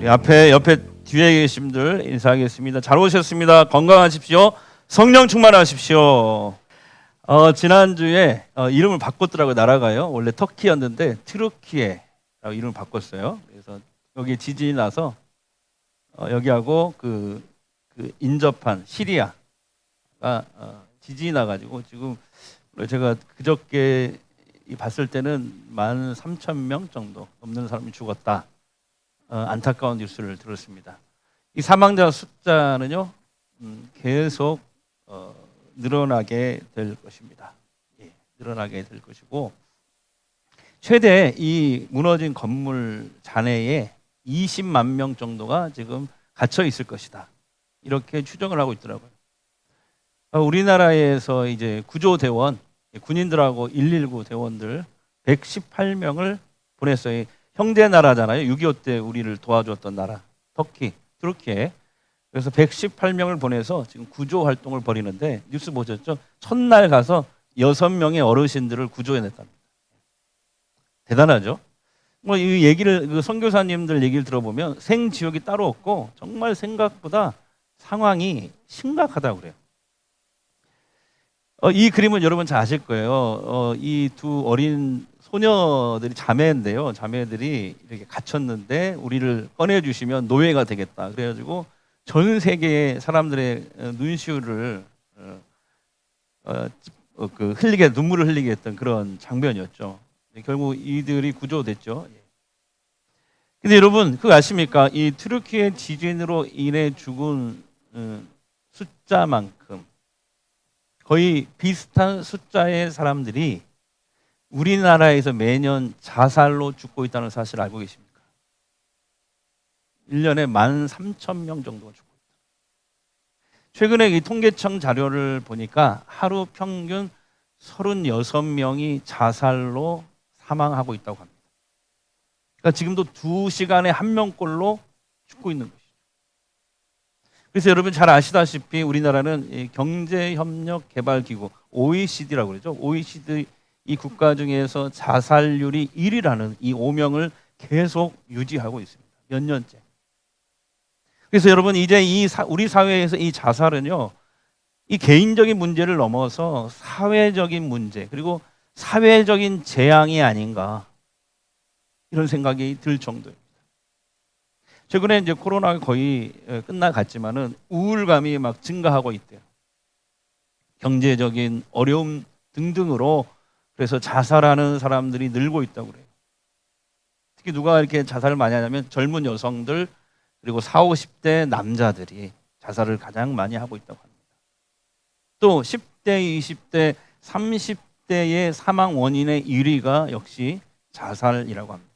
옆에 뒤에 계신 분들 인사하겠습니다. 잘 오셨습니다. 건강하십시오. 성령 충만하십시오. 지난주에 이름을 바꿨더라고요. 나라가요. 원래 터키였는데 트루키에라고 이름을 바꿨어요. 그래서 여기 지진이 나서 여기하고 그 인접한 시리아가 지진이 나가지고 지금 제가 그저께 봤을 때는 13,000명 정도 넘는 사람이 죽었다. 안타까운 뉴스를 들었습니다. 이 사망자 숫자는요 계속 늘어나게 될 것입니다. 늘어나게 될 것이고 최대 이 무너진 건물 잔해에 20만 명 정도가 지금 갇혀 있을 것이다. 이렇게 추정을 하고 있더라고요. 우리나라에서 이제 구조대원 군인들하고 119 대원들 118명을 보냈어요. 형제 나라잖아요. 6.25 때 우리를 도와줬던 나라 터키, 트루키에. 그래서 118명을 보내서 지금 구조 활동을 벌이는데 뉴스 보셨죠? 첫날 가서 6명의 어르신들을 구조해냈답니다. 대단하죠? 이 얘기를 선교사님들 얘기를 들어보면 생지옥이 따로 없고 정말 생각보다 상황이 심각하다고 그래요. 이 그림은 여러분 잘 아실 거예요. 이 두 어린 소녀들이 자매인데요. 자매들이 이렇게 갇혔는데 우리를 꺼내주시면 노예가 되겠다. 그래가지고 전 세계의 사람들의 눈시울을 눈물을 흘리게 했던 그런 장면이었죠. 결국 이들이 구조됐죠. 근데 여러분 그거 아십니까? 이 트루키의 지진으로 인해 죽은 숫자만큼 거의 비슷한 숫자의 사람들이 우리나라에서 매년 자살로 죽고 있다는 사실을 알고 계십니까? 1년에 13,000명 정도가 죽고 있다. 최근에 이 통계청 자료를 보니까 하루 평균 36명이 자살로 사망하고 있다고 합니다. 그러니까 지금도 2시간에 1명꼴로 죽고 있는 것이죠. 그래서 여러분 잘 아시다시피 우리나라는 경제협력개발기구 OECD라고 그러죠. OECD 이 국가 중에서 자살률이 1위라는 이 오명을 계속 유지하고 있습니다. 몇 년째. 그래서 여러분 이제 우리 사회에서 이 자살은요, 이 개인적인 문제를 넘어서 사회적인 문제 그리고 사회적인 재앙이 아닌가 이런 생각이 들 정도입니다. 최근에 이제 코로나가 거의 끝나갔지만은 우울감이 막 증가하고 있대요. 경제적인 어려움 등등으로 그래서 자살하는 사람들이 늘고 있다고 그래요. 특히 누가 이렇게 자살을 많이 하냐면 젊은 여성들 그리고 40, 50대 남자들이 자살을 가장 많이 하고 있다고 합니다. 또 10대, 20대, 30대의 사망 원인의 1위가 역시 자살이라고 합니다.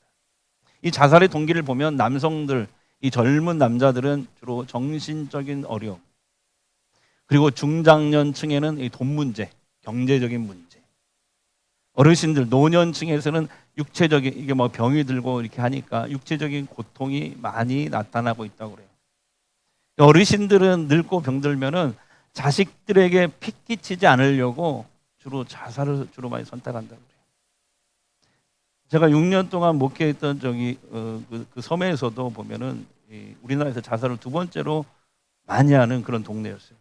이 자살의 동기를 보면 남성들, 이 젊은 남자들은 주로 정신적인 어려움 그리고 중장년층에는 이 돈 문제, 경제적인 문제 어르신들, 노년층에서는 육체적인 이게 뭐 병이 들고 이렇게 하니까 육체적인 고통이 많이 나타나고 있다고 그래요. 어르신들은 늙고 병들면은 자식들에게 피 끼치지 않으려고 주로 자살을 주로 많이 선택한다고 그래요. 제가 6년 동안 목회했던 그 섬에서도 보면은 우리나라에서 자살을 2번째로 많이 하는 그런 동네였어요.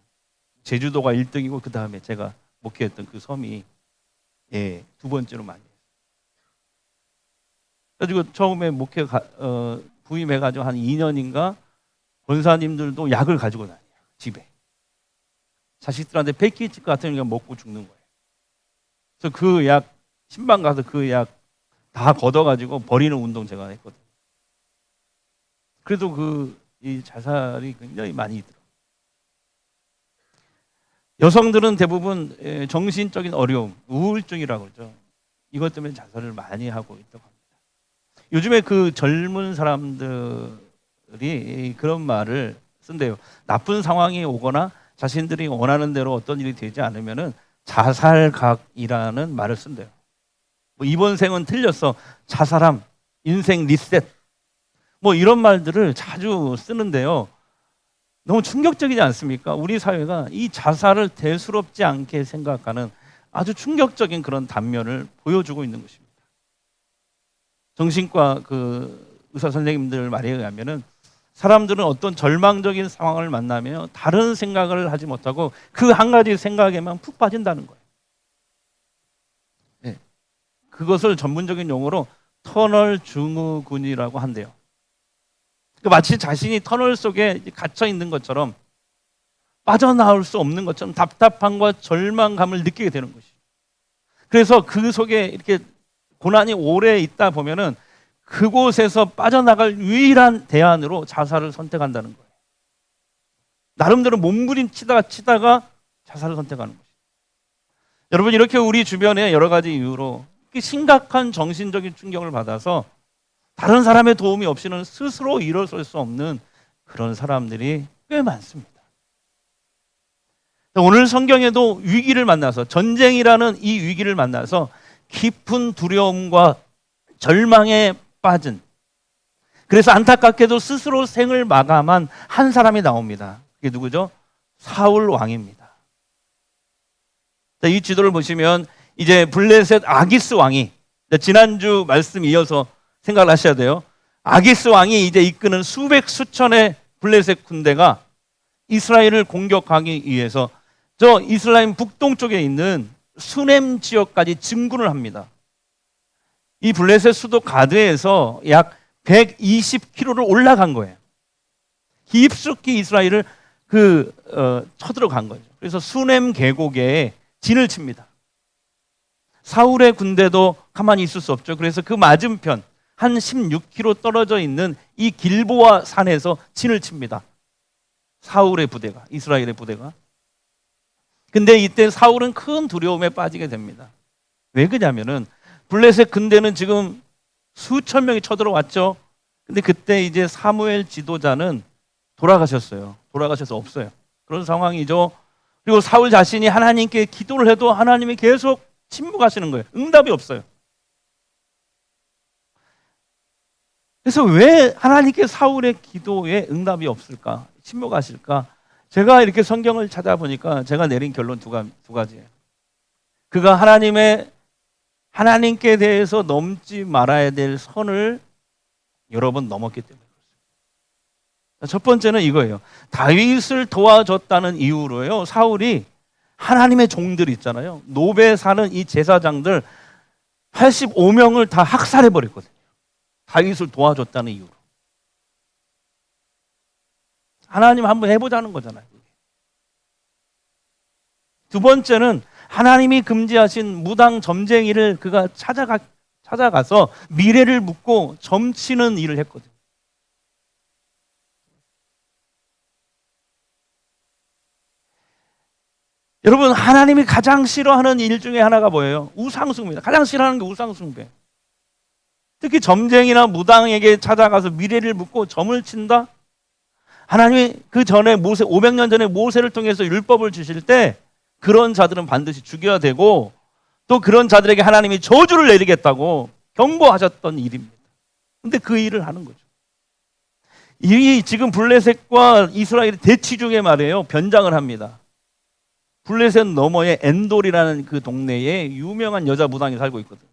제주도가 1등이고 그 다음에 제가 목회했던 그 섬이 2번째로 많이 했어요. 그래가지고 처음에 목회 부임해가지고 한 2년인가 권사님들도 약을 가지고 다녀요. 집에. 자식들한테 패키지 같은 거 먹고 죽는 거예요. 그래서 그 약, 신방 가서 그 약 다 걷어가지고 버리는 운동 제가 했거든요. 그래도 이 자살이 굉장히 많이 있더라고요. 여성들은 대부분 정신적인 어려움, 우울증이라고 그러죠. 이것 때문에 자살을 많이 하고 있다고 합니다. 요즘에 그 젊은 사람들이 그런 말을 쓴대요. 나쁜 상황이 오거나 자신들이 원하는 대로 어떤 일이 되지 않으면은 자살각이라는 말을 쓴대요. 뭐 이번 생은 틀렸어. 자살함, 인생 리셋. 뭐 이런 말들을 자주 쓰는데요. 너무 충격적이지 않습니까? 우리 사회가 이 자살을 대수롭지 않게 생각하는 아주 충격적인 그런 단면을 보여주고 있는 것입니다. 정신과 의사 선생님들 말에 의하면은 사람들은 어떤 절망적인 상황을 만나면 다른 생각을 하지 못하고 그 한 가지 생각에만 푹 빠진다는 거예요. 네. 그것을 전문적인 용어로 터널 증후군이라고 한대요. 마치 자신이 터널 속에 갇혀 있는 것처럼, 빠져나올 수 없는 것처럼 답답함과 절망감을 느끼게 되는 것이죠. 그래서 그 속에 이렇게 고난이 오래 있다 보면은 그곳에서 빠져나갈 유일한 대안으로 자살을 선택한다는 거예요. 나름대로 몸부림치다가 자살을 선택하는 것이죠. 여러분, 이렇게 우리 주변에 여러 가지 이유로 심각한 정신적인 충격을 받아서 다른 사람의 도움이 없이는 스스로 일어설 수 없는 그런 사람들이 꽤 많습니다. 오늘 성경에도 위기를 만나서, 전쟁이라는 이 위기를 만나서 깊은 두려움과 절망에 빠진, 그래서 안타깝게도 스스로 생을 마감한 한 사람이 나옵니다. 그게 누구죠? 사울 왕입니다. 이 지도를 보시면 이제 블레셋 아기스 왕이, 지난주 말씀 이어서 생각을 하셔야 돼요. 아기스 왕이 이제 이끄는 수백 수천의 블레셋 군대가 이스라엘을 공격하기 위해서 저 이스라엘 북동쪽에 있는 수넴 지역까지 진군을 합니다. 이 블레셋 수도 가드에서 약 120km를 올라간 거예요. 깊숙이 이스라엘을 쳐들어간 거죠. 그래서 수넴 계곡에 진을 칩니다. 사울의 군대도 가만히 있을 수 없죠. 그래서 그 맞은편 한 16km 떨어져 있는 이 길보아 산에서 진을 칩니다. 사울의 부대가, 이스라엘의 부대가. 근데 이때 사울은 큰 두려움에 빠지게 됩니다. 왜 그러냐면은 블레셋 군대는 지금 수천 명이 쳐들어왔죠. 근데 그때 이제 사무엘 지도자는 돌아가셨어요. 돌아가셔서 없어요. 그런 상황이죠. 그리고 사울 자신이 하나님께 기도를 해도 하나님이 계속 침묵하시는 거예요. 응답이 없어요. 그래서 왜 하나님께 사울의 기도에 응답이 없을까? 침묵하실까? 제가 이렇게 성경을 찾아보니까 제가 내린 결론 두 가지예요. 그가 하나님께 대해서 넘지 말아야 될 선을 여러 번 넘었기 때문에 그렇습니다. 첫 번째는 이거예요. 다윗을 도와줬다는 이유로요, 사울이 하나님의 종들 있잖아요, 노베 사는 이 제사장들 85명을 다 학살해 버렸거든요. 다윗을 도와줬다는 이유로. 하나님 한번 해보자는 거잖아요. 두 번째는 하나님이 금지하신 무당 점쟁이를 그가 찾아가서 미래를 묻고 점치는 일을 했거든요. 여러분, 하나님이 가장 싫어하는 일 중에 하나가 뭐예요? 우상숭배입니다. 가장 싫어하는 게 우상숭배. 특히 점쟁이나 무당에게 찾아가서 미래를 묻고 점을 친다? 하나님이 그 전에 500년 전에 모세를 통해서 율법을 주실 때 그런 자들은 반드시 죽여야 되고, 또 그런 자들에게 하나님이 저주를 내리겠다고 경고하셨던 일입니다. 근데 그 일을 하는 거죠. 이 지금 블레셋과 이스라엘이 대치 중에 말이에요, 변장을 합니다. 블레셋 너머에 엔돌이라는 그 동네에 유명한 여자 무당이 살고 있거든.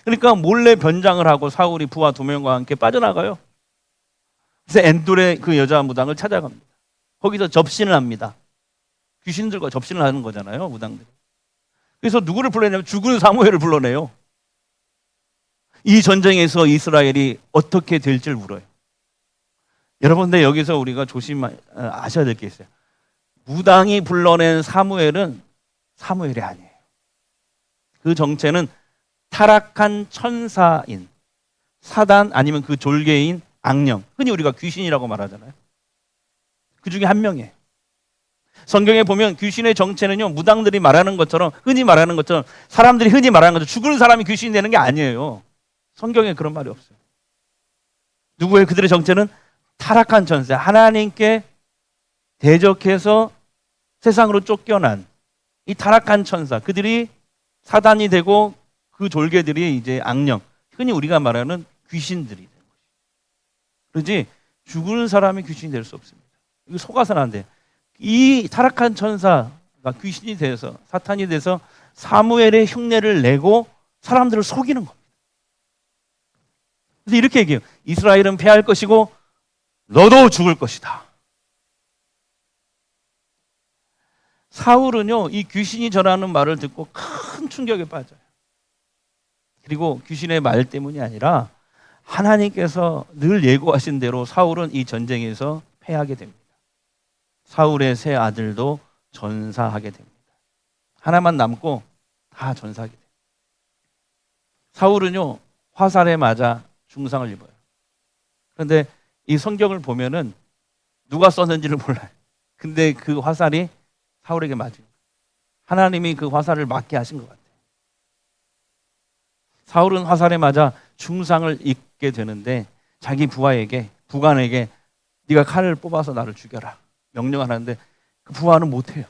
그러니까 몰래 변장을 하고 사울이 부하 2명과 함께 빠져나가요. 그래서 엔돌의 그 여자 무당을 찾아갑니다. 거기서 접신을 합니다. 귀신들과 접신을 하는 거잖아요, 무당들이. 그래서 누구를 불러내냐면 죽은 사무엘을 불러내요. 이 전쟁에서 이스라엘이 어떻게 될지를 물어요. 여러분들, 여기서 우리가 아셔야 될 게 있어요. 무당이 불러낸 사무엘은 사무엘이 아니에요. 그 정체는 타락한 천사인 사단, 아니면 그 졸개인 악령, 흔히 우리가 귀신이라고 말하잖아요. 그 중에 한 명이에요. 성경에 보면 귀신의 정체는요, 무당들이 말하는 것처럼, 흔히 말하는 것처럼, 사람들이 흔히 말하는 것처럼 죽은 사람이 귀신이 되는 게 아니에요. 성경에 그런 말이 없어요. 누구예요? 그들의 정체는 타락한 천사, 하나님께 대적해서 세상으로 쫓겨난 이 타락한 천사, 그들이 사단이 되고 그 졸개들이 이제 악령, 흔히 우리가 말하는 귀신들이 되는 거죠. 그러지 죽은 사람이 귀신이 될 수 없습니다. 이거 속아서는 안 돼요. 이 타락한 천사가 귀신이 돼서, 사탄이 돼서 사무엘의 흉내를 내고 사람들을 속이는 겁니다. 그래서 이렇게 얘기해요. 이스라엘은 패할 것이고 너도 죽을 것이다. 사울은요, 이 귀신이 전하는 말을 듣고 큰 충격에 빠져요. 그리고 귀신의 말 때문이 아니라 하나님께서 늘 예고하신 대로 사울은 이 전쟁에서 패하게 됩니다. 사울의 세 아들도 전사하게 됩니다. 하나만 남고 다 전사하게 됩니다. 사울은요, 화살에 맞아 중상을 입어요. 그런데 이 성경을 보면은 누가 썼는지를 몰라요. 근데 그 화살이 사울에게 맞은 거예요. 하나님이 그 화살을 맞게 하신 것 같아요. 사울은 화살에 맞아 중상을 입게 되는데 자기 부관에게 네가 칼을 뽑아서 나를 죽여라 명령하는데 그 부하는 못해요.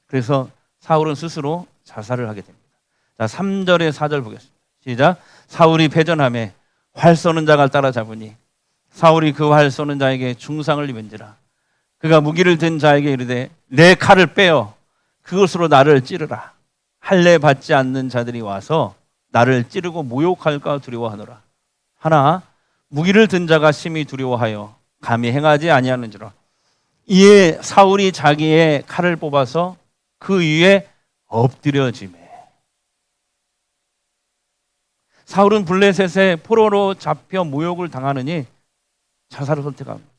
그래서 사울은 스스로 자살을 하게 됩니다. 자, 3절에 4절 보겠습니다. 시작. 사울이 패전함에 활 쏘는 자가 따라잡으니 사울이 그 활 쏘는 자에게 중상을 입은지라. 그가 무기를 든 자에게 이르되 내 칼을 빼어 그것으로 나를 찌르라. 할례 받지 않는 자들이 와서 나를 찌르고 모욕할까 두려워하노라. 하나 무기를 든 자가 심히 두려워하여 감히 행하지 아니하는지라. 이에 사울이 자기의 칼을 뽑아서 그 위에 엎드려지매. 사울은 블레셋의 포로로 잡혀 모욕을 당하느니 자살을 선택합니다.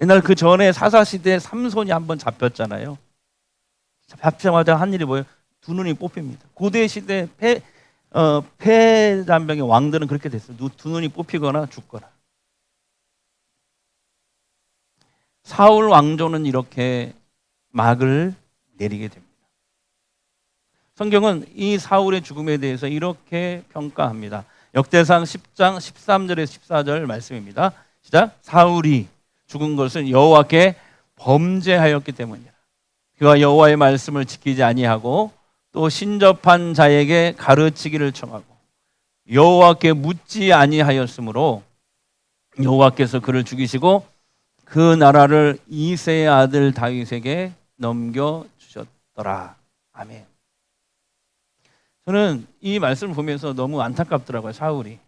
옛날 그 전에 사사시대에 삼손이 한번 잡혔잖아요. 잡자마자 한 일이 뭐예요? 두 눈이 뽑힙니다. 고대 시대 패잔병의 왕들은 그렇게 됐어요. 두 눈이 뽑히거나 죽거나. 사울 왕조는 이렇게 막을 내리게 됩니다. 성경은 이 사울의 죽음에 대해서 이렇게 평가합니다. 역대상 10장 13절에서 14절 말씀입니다. 시작. 사울이 죽은 것은 여호와께 범죄하였기 때문이라. 그가 여호와의 말씀을 지키지 아니하고 또 신접한 자에게 가르치기를 청하고 여호와께 묻지 아니하였으므로 여호와께서 그를 죽이시고 그 나라를 이새의 아들 다윗에게 넘겨주셨더라. 아멘. 저는 이 말씀을 보면서 너무 안타깝더라고요. 사울이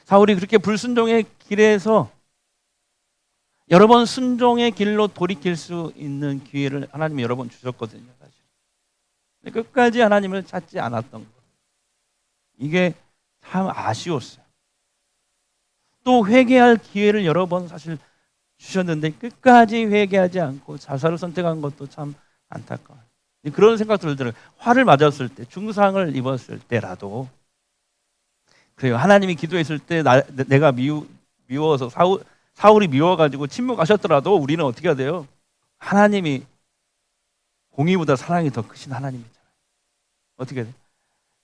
그렇게 불순종의 길에서 여러 번 순종의 길로 돌이킬 수 있는 기회를 하나님이 여러 번 주셨거든요. 사실. 근데 끝까지 하나님을 찾지 않았던 것. 이게 참 아쉬웠어요. 또 회개할 기회를 여러 번 사실 주셨는데 끝까지 회개하지 않고 자살을 선택한 것도 참 안타까워요. 그런 생각들 들어요. 화를 맞았을 때, 중상을 입었을 때라도 그래요. 하나님이 기도했을 때 내가 미워서 사울이 미워가지고 침묵하셨더라도 우리는 어떻게 해야 돼요? 하나님이 공의보다 사랑이 더 크신 하나님이잖아요. 어떻게 해야 돼요?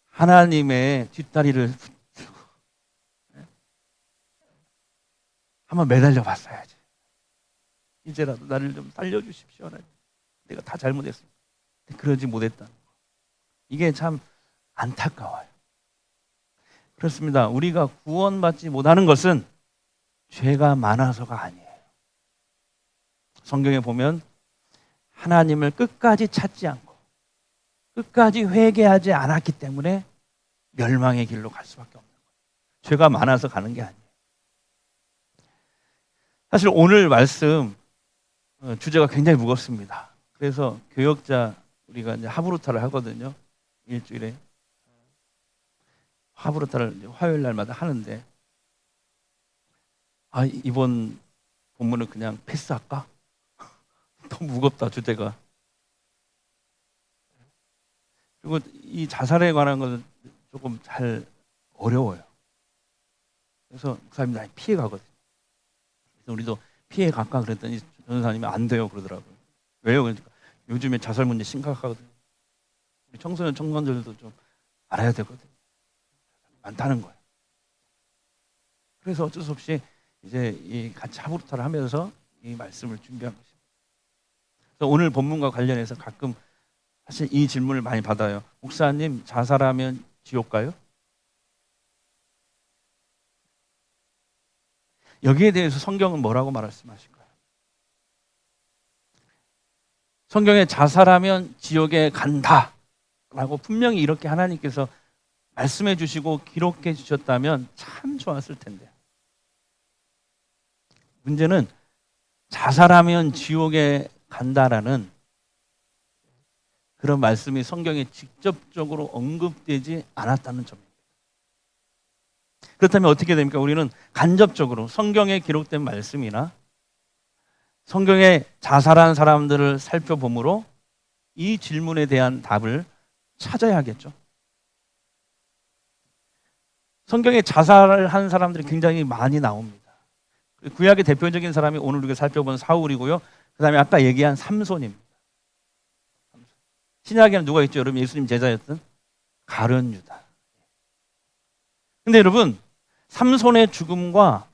하나님의 뒷다리를 붙들고 한번 매달려 봤어야지. 이제라도 나를 좀 살려주십시오. 하나님. 내가 다 잘못했습니다. 그러지 못했다는 거. 이게 참 안타까워요. 그렇습니다. 우리가 구원받지 못하는 것은 죄가 많아서가 아니에요. 성경에 보면 하나님을 끝까지 찾지 않고 끝까지 회개하지 않았기 때문에 멸망의 길로 갈 수밖에 없는 거예요. 죄가 많아서 가는 게 아니에요. 사실 오늘 말씀 주제가 굉장히 무겁습니다. 그래서 교역자 우리가 이제 하브루타를 하거든요. 일주일에 하브루타를 화요일 날마다 하는데 이번 본문은 그냥 패스할까? 너무 무겁다 주제가. 그리고 이 자살에 관한 것은 조금 잘 어려워요. 그래서 목사님 나 피해 가거든요. 그래서 우리도 피해 갈까 그랬더니 전도사님이 안 돼요 그러더라고요. 왜요? 그러니까 요즘에 자살 문제 심각하거든요. 우리 청소년 청년들도 좀 알아야 되거든요. 많다는 거예요. 그래서 어쩔 수 없이 이제 이 같이 하브루타를 하면서 이 말씀을 준비한 것입니다. 그래서 오늘 본문과 관련해서 가끔 사실 이 질문을 많이 받아요. 목사님 자살하면 지옥 가요? 여기에 대해서 성경은 뭐라고 말씀하실까요? 성경에 자살하면 지옥에 간다라고 분명히 이렇게 하나님께서 말씀해 주시고 기록해 주셨다면 참 좋았을 텐데 문제는 자살하면 지옥에 간다라는 그런 말씀이 성경에 직접적으로 언급되지 않았다는 점입니다. 그렇다면 어떻게 됩니까? 우리는 간접적으로 성경에 기록된 말씀이나 성경에 자살한 사람들을 살펴보므로 이 질문에 대한 답을 찾아야겠죠. 성경에 자살을 한 사람들이 굉장히 많이 나옵니다. 구약의 대표적인 사람이 오늘 우리가 살펴본 사울이고요. 그 다음에 아까 얘기한 삼손입니다. 신약에는 누가 있죠? 여러분, 예수님 제자였던 가룟 유다. 근데 여러분, 삼손의 죽음과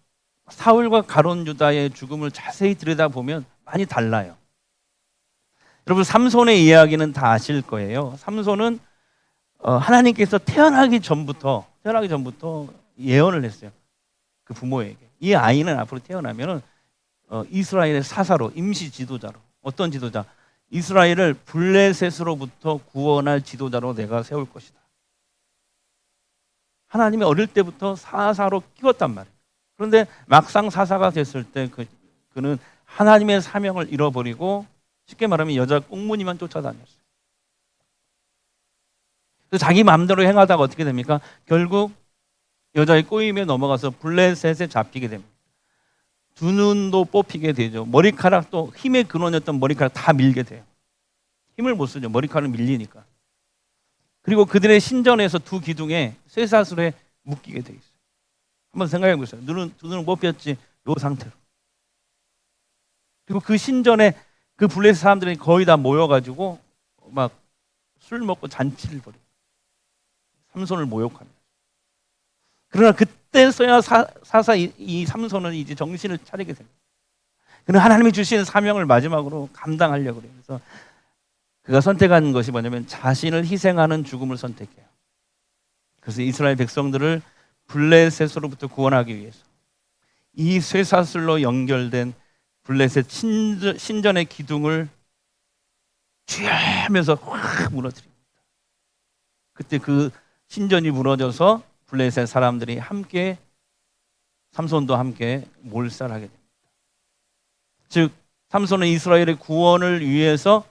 사울과 가룟 유다의 죽음을 자세히 들여다보면 많이 달라요. 여러분, 삼손의 이야기는 다 아실 거예요. 삼손은 하나님께서 태어나기 전부터 예언을 했어요. 그 부모에게. 이 아이는 앞으로 태어나면 이스라엘의 사사로, 임시 지도자로, 어떤 지도자? 이스라엘을 블레셋으로부터 구원할 지도자로 내가 세울 것이다. 하나님이 어릴 때부터 사사로 키웠단 말이에요. 그런데 막상 사사가 됐을 때 그는 하나님의 사명을 잃어버리고 쉽게 말하면 여자 꽁무니만 쫓아다녔어요. 그래서 자기 마음대로 행하다가 어떻게 됩니까? 결국 여자의 꼬임에 넘어가서 블레셋에 잡히게 됩니다. 두 눈도 뽑히게 되죠. 머리카락도 힘의 근원이었던 머리카락 다 밀게 돼요. 힘을 못 쓰죠. 머리카락은 밀리니까. 그리고 그들의 신전에서 두 기둥에 쇠사슬에 묶이게 돼 있어요. 한번 생각해 보세요. 두 눈은 뽑혔지, 이 상태로. 그리고 그 신전에 그 블레셋 사람들이 거의 다 모여가지고 막 술 먹고 잔치를 벌여요. 삼손을 모욕합니다. 그러나 그때서야 사사 이 삼손은 이제 정신을 차리게 됩니다. 그는 하나님이 주신 사명을 마지막으로 감당하려고 그래요. 그래서 그가 선택한 것이 뭐냐면 자신을 희생하는 죽음을 선택해요. 그래서 이스라엘 백성들을 블레셋으로부터 구원하기 위해서 이 쇠사슬로 연결된 블레셋 신전의 기둥을 쥐하면서 확 무너뜨립니다. 그때 그 신전이 무너져서 블레셋 사람들이 함께, 삼손도 함께 몰살하게 됩니다. 즉 삼손은 이스라엘의 구원을 위해서,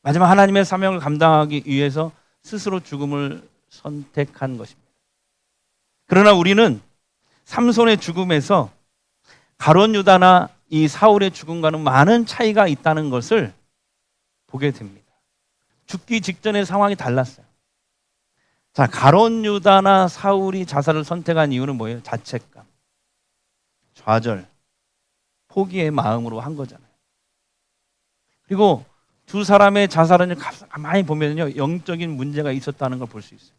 마지막 하나님의 사명을 감당하기 위해서 스스로 죽음을 선택한 것입니다. 그러나 우리는 삼손의 죽음에서 가룟 유다나 이 사울의 죽음과는 많은 차이가 있다는 것을 보게 됩니다. 죽기 직전의 상황이 달랐어요. 자, 가룟 유다나 사울이 자살을 선택한 이유는 뭐예요? 자책감, 좌절, 포기의 마음으로 한 거잖아요. 그리고 두 사람의 자살은 가만히 보면요, 영적인 문제가 있었다는 걸 볼 수 있어요.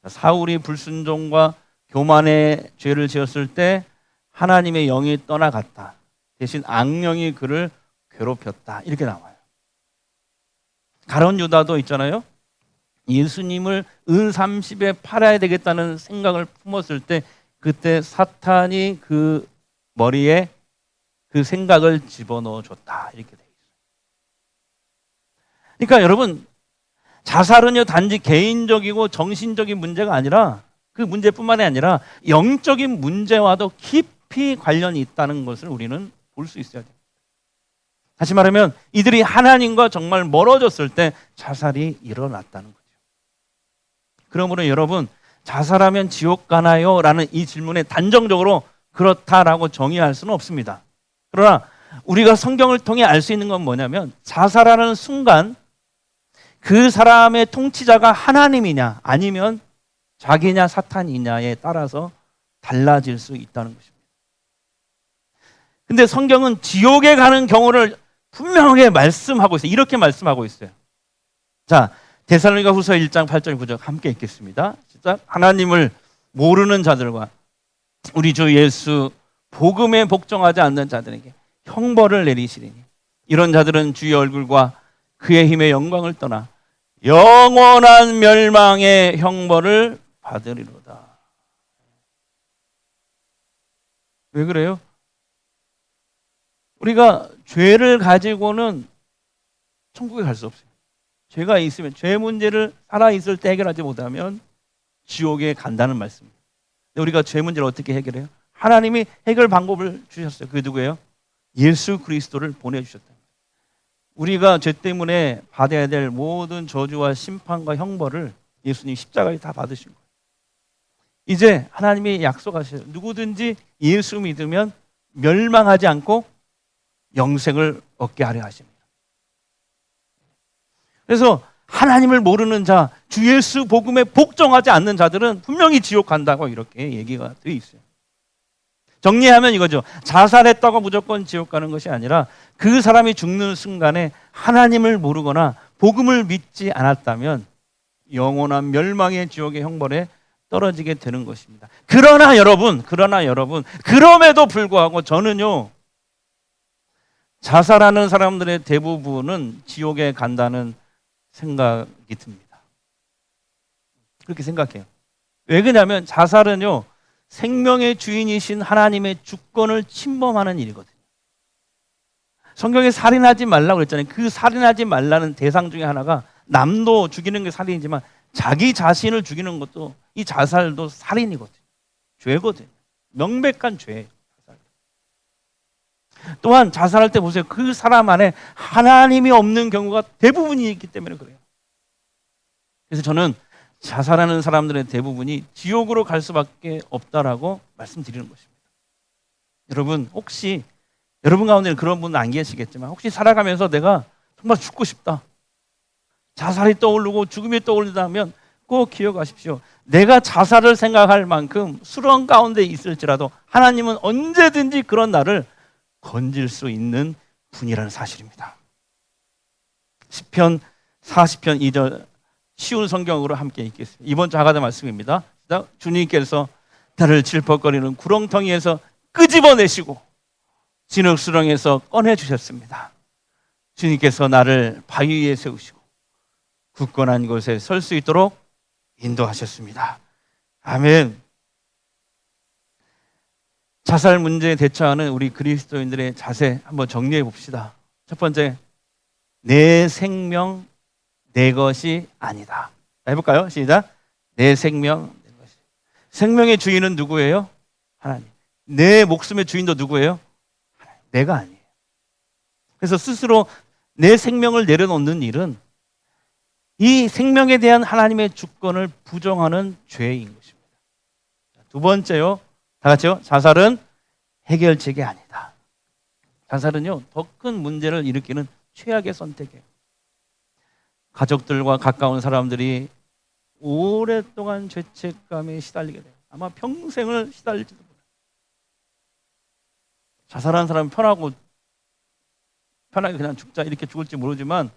사울이 불순종과 교만의 죄를 지었을 때 하나님의 영이 떠나갔다. 대신 악령이 그를 괴롭혔다. 이렇게 나와요. 가룟 유다도 있잖아요. 예수님을 은30에 팔아야 되겠다는 생각을 품었을 때 그때 사탄이 그 머리에 그 생각을 집어넣어 줬다. 이렇게 돼 있어요. 그러니까 여러분, 자살은요 단지 개인적이고 정신적인 문제가 아니라, 그 문제뿐만이 아니라 영적인 문제와도 깊이 관련이 있다는 것을 우리는 볼 수 있어야 돼요. 다시 말하면 이들이 하나님과 정말 멀어졌을 때 자살이 일어났다는 거죠. 그러므로 여러분, 자살하면 지옥 가나요? 라는 이 질문에 단정적으로 그렇다라고 정의할 수는 없습니다. 그러나 우리가 성경을 통해 알 수 있는 건 뭐냐면, 자살하는 순간 그 사람의 통치자가 하나님이냐 아니면 자기냐 사탄이냐에 따라서 달라질 수 있다는 것입니다. 근데 성경은 지옥에 가는 경우를 분명하게 말씀하고 있어요. 이렇게 말씀하고 있어요. 자, 데살로니가 후서 1장 8절 9절 함께 읽겠습니다. 시작. 하나님을 모르는 자들과 우리 주 예수 복음에 복종하지 않는 자들에게 형벌을 내리시리니 이런 자들은 주의 얼굴과 그의 힘의 영광을 떠나 영원한 멸망의 형벌을 받으리로다. 왜 그래요? 우리가 죄를 가지고는 천국에 갈 수 없어요. 죄가 있으면, 죄 문제를 살아있을 때 해결하지 못하면 지옥에 간다는 말씀입니다. 근데 우리가 죄 문제를 어떻게 해결해요? 하나님이 해결 방법을 주셨어요. 그게 누구예요? 예수 그리스도를 보내주셨다. 우리가 죄 때문에 받아야 될 모든 저주와 심판과 형벌을 예수님 십자가에 다 받으신 거예요. 이제 하나님이 약속하셔요. 누구든지 예수 믿으면 멸망하지 않고 영생을 얻게 하려 하십니다. 그래서 하나님을 모르는 자, 주 예수 복음에 복종하지 않는 자들은 분명히 지옥 간다고 이렇게 얘기가 되어 있어요. 정리하면 이거죠. 자살했다고 무조건 지옥 가는 것이 아니라 그 사람이 죽는 순간에 하나님을 모르거나 복음을 믿지 않았다면 영원한 멸망의 지옥의 형벌에 떨어지게 되는 것입니다. 그러나 여러분, 그럼에도 불구하고 저는요, 자살하는 사람들의 대부분은 지옥에 간다는 생각이 듭니다. 그렇게 생각해요. 왜 그러냐면 자살은요, 생명의 주인이신 하나님의 주권을 침범하는 일이거든요. 성경에 살인하지 말라고 그랬잖아요. 그 살인하지 말라는 대상 중에 하나가 남도 죽이는 게 살인이지만 자기 자신을 죽이는 것도 이 자살도 살인이거든요. 죄거든요. 명백한 죄예요. 또한 자살할 때 보세요. 그 사람 안에 하나님이 없는 경우가 대부분이 있기 때문에 그래요. 그래서 저는 자살하는 사람들의 대부분이 지옥으로 갈 수밖에 없다라고 말씀드리는 것입니다. 여러분, 혹시 여러분 가운데는 그런 분은 안 계시겠지만 혹시 살아가면서 내가 정말 죽고 싶다, 자살이 떠오르고 죽음이 떠오른다면 꼭 기억하십시오. 내가 자살을 생각할 만큼 수렁 가운데 있을지라도 하나님은 언제든지 그런 나를 건질 수 있는 분이라는 사실입니다. 시편 40편 2절 쉬운 성경으로 함께 읽겠습니다. 이번 주 하가다 말씀입니다. 주님께서 나를 질퍽거리는 구렁텅이에서 끄집어내시고 진흙수렁에서 꺼내주셨습니다. 주님께서 나를 바위 위에 세우시고 굳건한 곳에 설 수 있도록 인도하셨습니다. 아멘. 자살 문제에 대처하는 우리 그리스도인들의 자세 한번 정리해 봅시다. 첫 번째, 내 생명 내 것이 아니다. 해볼까요? 시작. 내 생명 내 것이. 생명의 주인은 누구예요? 하나님. 내 목숨의 주인도 누구예요? 하나님. 내가 아니에요. 그래서 스스로 내 생명을 내려놓는 일은 이 생명에 대한 하나님의 주권을 부정하는 죄인 것입니다. 두 번째요, 다 같이요. 자살은 해결책이 아니다. 자살은요, 더 큰 문제를 일으키는 최악의 선택이에요. 가족들과 가까운 사람들이 오랫동안 죄책감에 시달리게 돼요. 아마 평생을 시달릴지도 몰라요. 자살한 사람은 편하게 그냥 죽자 이렇게 죽을지 모르지만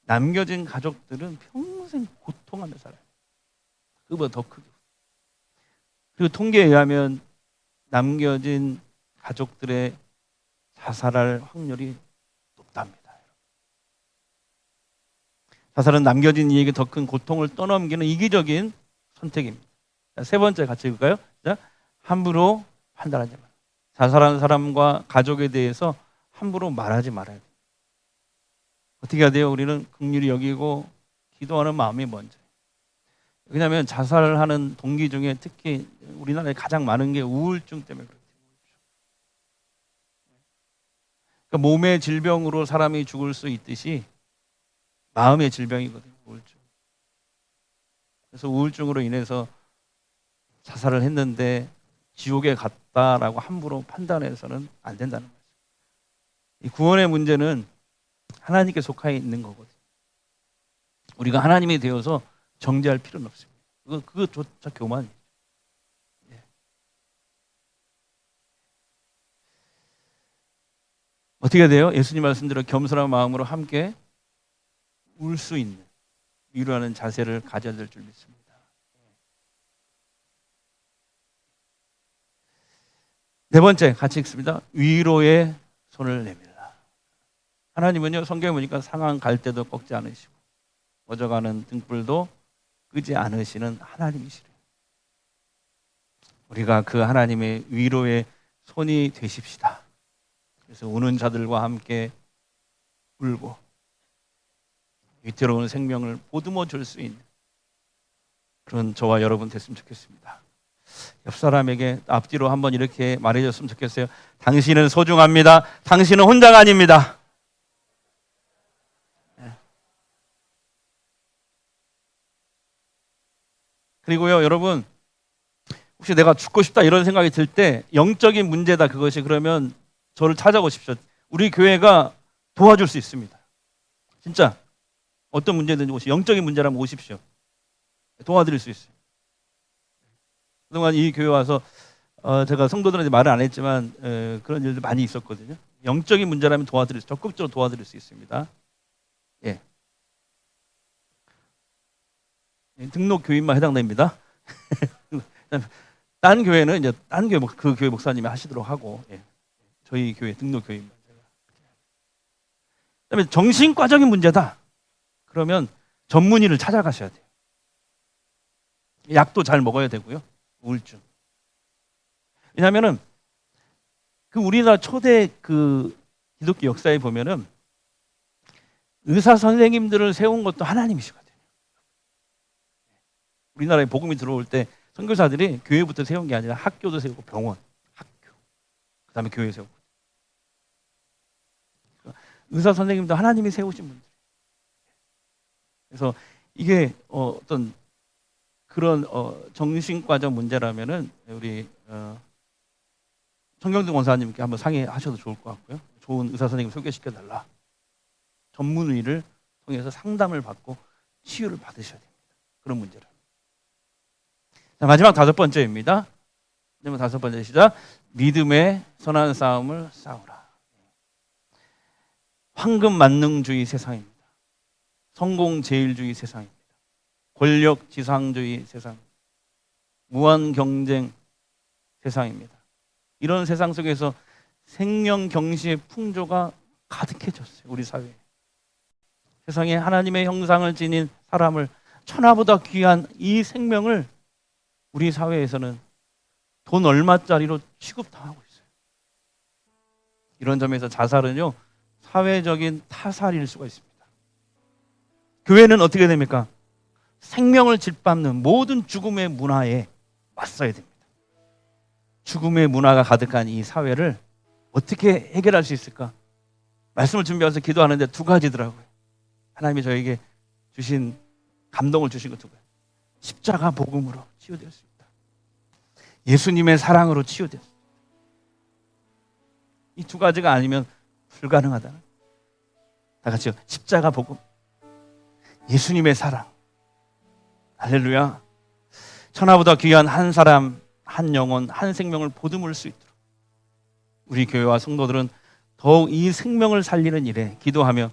남겨진 가족들은 평생 고통하며 살아요. 그보다 더 크게. 그리고 통계에 의하면 남겨진 가족들의 자살할 확률이 높답니다. 자살은 남겨진 이에게 더 큰 고통을 떠넘기는 이기적인 선택입니다. 세 번째 같이 읽을까요? 함부로 판단하지 마. 자살하는 사람과 가족에 대해서 함부로 말하지 말아야 돼요. 어떻게 해야 돼요? 우리는 긍휼히 여기고 기도하는 마음이 먼저. 왜냐하면 자살하는 동기 중에 특히 우리나라에 가장 많은 게 우울증 때문에 그렇대요. 그러니까 몸의 질병으로 사람이 죽을 수 있듯이 마음의 질병이거든요. 우울증. 그래서 우울증으로 인해서 자살을 했는데 지옥에 갔다라고 함부로 판단해서는 안 된다는 거죠. 이 구원의 문제는 하나님께 속하여 있는 거거든요. 우리가 하나님이 되어서 정죄할 필요는 없습니다. 그것조차 교만이죠. 예. 어떻게 돼요? 예수님 말씀대로 겸손한 마음으로 함께 울 수 있는, 위로하는 자세를 가져야 될 줄 믿습니다. 네 번째 같이 읽습니다. 위로의 손을 내밀라. 하나님은요, 성경에 보니까 상한 갈대도 꺾지 않으시고 뻗어가는 등불도 끄지 않으시는 하나님이시래요. 우리가 그 하나님의 위로의 손이 되십시다. 그래서 우는 자들과 함께 울고 위태로운 생명을 보듬어 줄 수 있는 그런 저와 여러분 됐으면 좋겠습니다. 옆 사람에게 앞뒤로 한번 이렇게 말해줬으면 좋겠어요. 당신은 소중합니다. 당신은 혼자가 아닙니다. 그리고요, 여러분, 혹시 내가 죽고 싶다 이런 생각이 들 때 영적인 문제다 그것이, 그러면 저를 찾아오십시오. 우리 교회가 도와줄 수 있습니다. 진짜 어떤 문제든지 오십시오. 영적인 문제라면 오십시오. 도와드릴 수 있어요. 그동안 이 교회 와서 제가 성도들한테 말을 안 했지만 그런 일들 많이 있었거든요. 영적인 문제라면 적극적으로 도와드릴 수 있습니다. 예. 등록 교인만 해당됩니다. 딴 교회는 이제 딴 교회 그 교회 목사님이 하시도록 하고, 예. 저희 교회 등록 교인만. 그다음에 정신과적인 문제다. 그러면 전문의를 찾아가셔야 돼요. 약도 잘 먹어야 되고요. 우울증. 왜냐하면은 그 우리나라 초대 그 기독교 역사에 보면은 의사 선생님들을 세운 것도 하나님이시거든요. 우리나라에 복음이 들어올 때 선교사들이 교회부터 세운 게 아니라 학교도 세우고 병원, 학교, 그다음에 교회 세우고. 의사 선생님도 하나님이 세우신 분들. 그래서 이게 어떤 그런 정신과적 문제라면은 우리 청경등 원사님께 한번 상의하셔도 좋을 것 같고요. 좋은 의사 선생님 소개시켜 달라. 전문의를 통해서 상담을 받고 치유를 받으셔야 됩니다. 그런 문제를. 자, 마지막 5번째입니다. 마지막 5번째 시작. 믿음의 선한 싸움을 싸우라. 황금 만능주의 세상입니다. 성공 제일주의 세상입니다. 권력 지상주의 세상, 무한 경쟁 세상입니다. 이런 세상 속에서 생명 경시의 풍조가 가득해졌어요. 우리 사회에. 세상에 하나님의 형상을 지닌 사람을, 천하보다 귀한 이 생명을 우리 사회에서는 돈 얼마짜리로 취급당하고 있어요. 이런 점에서 자살은요, 사회적인 타살일 수가 있습니다. 교회는 어떻게 됩니까? 생명을 짓밟는 모든 죽음의 문화에 맞서야 됩니다. 죽음의 문화가 가득한 이 사회를 어떻게 해결할 수 있을까? 말씀을 준비해서 기도하는데 2가지더라고요. 하나님이 저에게 주신 감동을 주신 것 2가지. 십자가 복음으로 치유될 수 있다. 예수님의 사랑으로 치유될 수 있다. 이 2가지가 아니면 불가능하다. 다 같이요. 십자가 복음, 예수님의 사랑. 할렐루야. 천하보다 귀한 한 사람, 한 영혼, 한 생명을 보듬을 수 있도록 우리 교회와 성도들은 더욱 이 생명을 살리는 일에 기도하며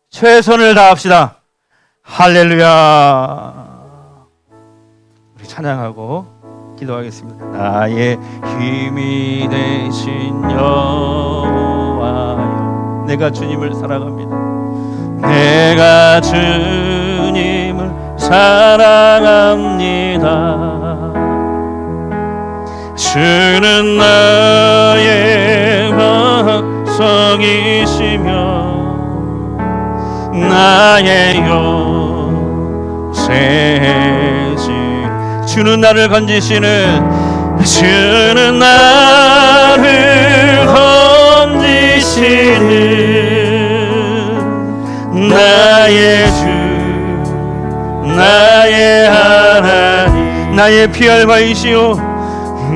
최선을 다합시다. 할렐루야. 우리 찬양하고 기도하겠습니다. 나의 힘이 되신 여호와여, 내가 주님을 사랑합니다. 내가 주님을 사랑합니다. 주는 나의 반석이시며 나의 요새지. 주는 나를 건지시는, 주는 나를 건지시는 나의 주, 나의 하나님, 나의 피알바이시오,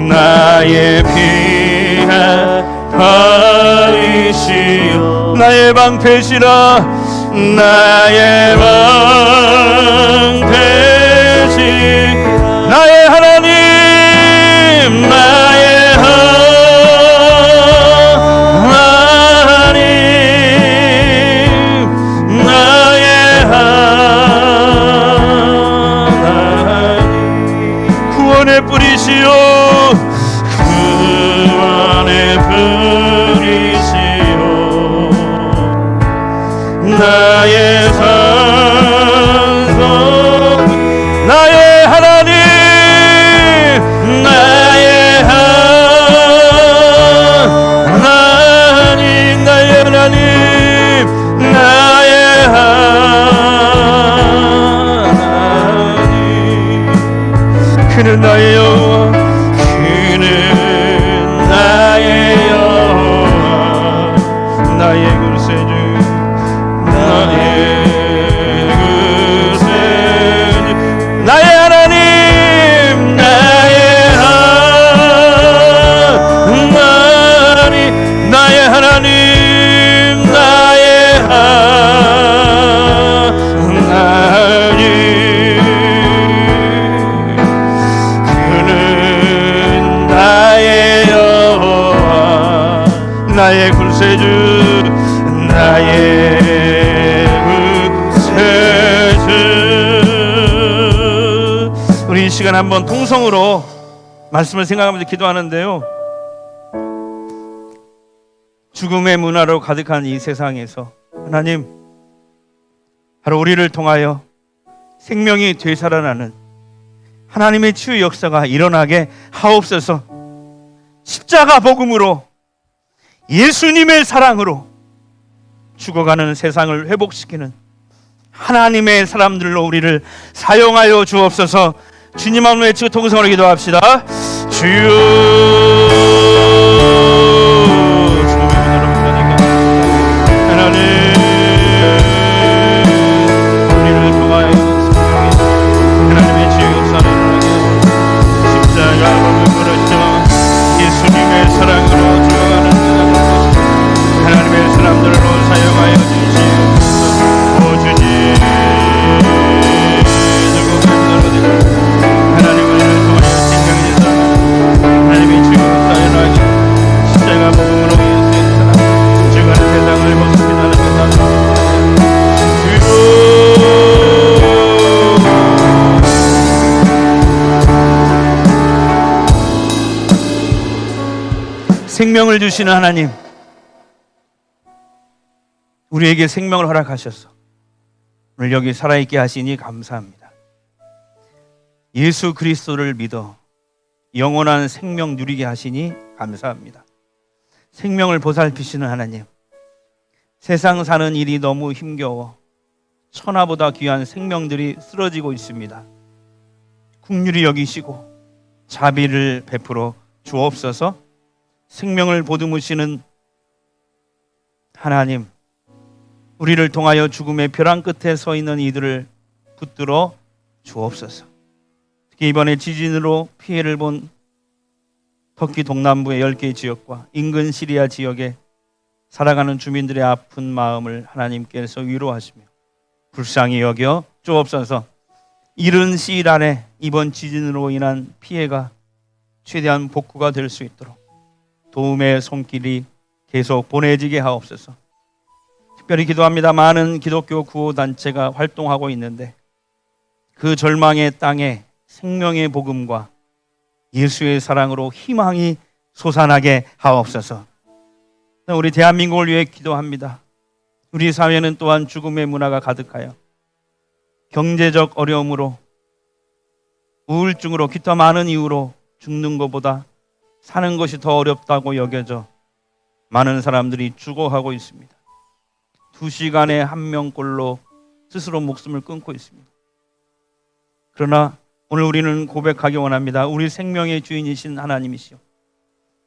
나의 피알바이시오, 나의 방패시라, 나의 방패시, 나의 하나님, 나의 하나님, 나의 하나님, 구원의 뿌리시오, 구원의 뿌리시오, 나의 산성, 나의 하나님, 나의 하나님, 나의 하나님, 나의 하나님. 그는 나의 여호와, 나의 여호와 나의 구세주 나의 구세주 나의 하나님 나의 하나님 나의 하나님 나의 하나님 그는 나의 여호와 나의 구세주 나의 구세주. 우리 이 시간 한번 통성으로 말씀을 생각하면서 기도하는데요, 죽음의 문화로 가득한 이 세상에서 하나님, 바로 우리를 통하여 생명이 되살아나는 하나님의 치유 역사가 일어나게 하옵소서. 십자가 복음으로 예수님의 사랑으로 죽어가는 세상을 회복시키는 하나님의 사람들로 우리를 사용하여 주옵소서. 주님 앞에 외치고 통성으로 기도합시다. 주여. 생명을 주시는 하나님, 우리에게 생명을 허락하셔서 오늘 여기 살아있게 하시니 감사합니다. 예수 그리스도를 믿어 영원한 생명 누리게 하시니 감사합니다. 생명을 보살피시는 하나님, 세상 사는 일이 너무 힘겨워 천하보다 귀한 생명들이 쓰러지고 있습니다. 긍휼히 여기시고 자비를 베풀어 주옵소서. 생명을 보듬으시는 하나님, 우리를 통하여 죽음의 벼랑 끝에 서 있는 이들을 붙들어 주옵소서. 특히 이번에 지진으로 피해를 본 터키 동남부의 10개 지역과 인근 시리아 지역에 살아가는 주민들의 아픈 마음을 하나님께서 위로하시며 불쌍히 여겨 주옵소서. 이른 시일 안에 이번 지진으로 인한 피해가 최대한 복구가 될 수 있도록 도움의 손길이 계속 보내지게 하옵소서. 특별히 기도합니다. 많은 기독교 구호단체가 활동하고 있는데 그 절망의 땅에 생명의 복음과 예수의 사랑으로 희망이 솟아나게 하옵소서. 우리 대한민국을 위해 기도합니다. 우리 사회는 또한 죽음의 문화가 가득하여 경제적 어려움으로, 우울증으로, 기타 많은 이유로 죽는 것보다 사는 것이 더 어렵다고 여겨져 많은 사람들이 죽어가고 있습니다. 2시간에 1명꼴로 스스로 목숨을 끊고 있습니다. 그러나 오늘 우리는 고백하기 원합니다. 우리 생명의 주인이신 하나님이시오,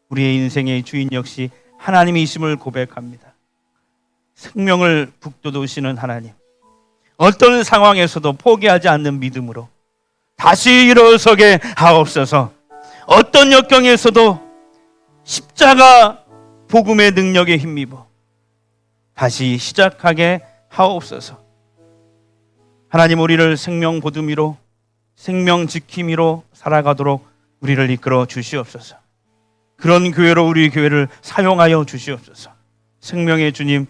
우리의 인생의 주인 역시 하나님이심을 고백합니다. 생명을 북돋우시는 하나님, 어떤 상황에서도 포기하지 않는 믿음으로 다시 일어서게 하옵소서. 어떤 역경에서도 십자가 복음의 능력에 힘입어 다시 시작하게 하옵소서. 하나님, 우리를 생명 보듬이로, 생명 지킴이로 살아가도록 우리를 이끌어 주시옵소서. 그런 교회로 우리 교회를 사용하여 주시옵소서. 생명의 주님,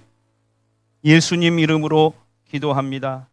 예수님 이름으로 기도합니다.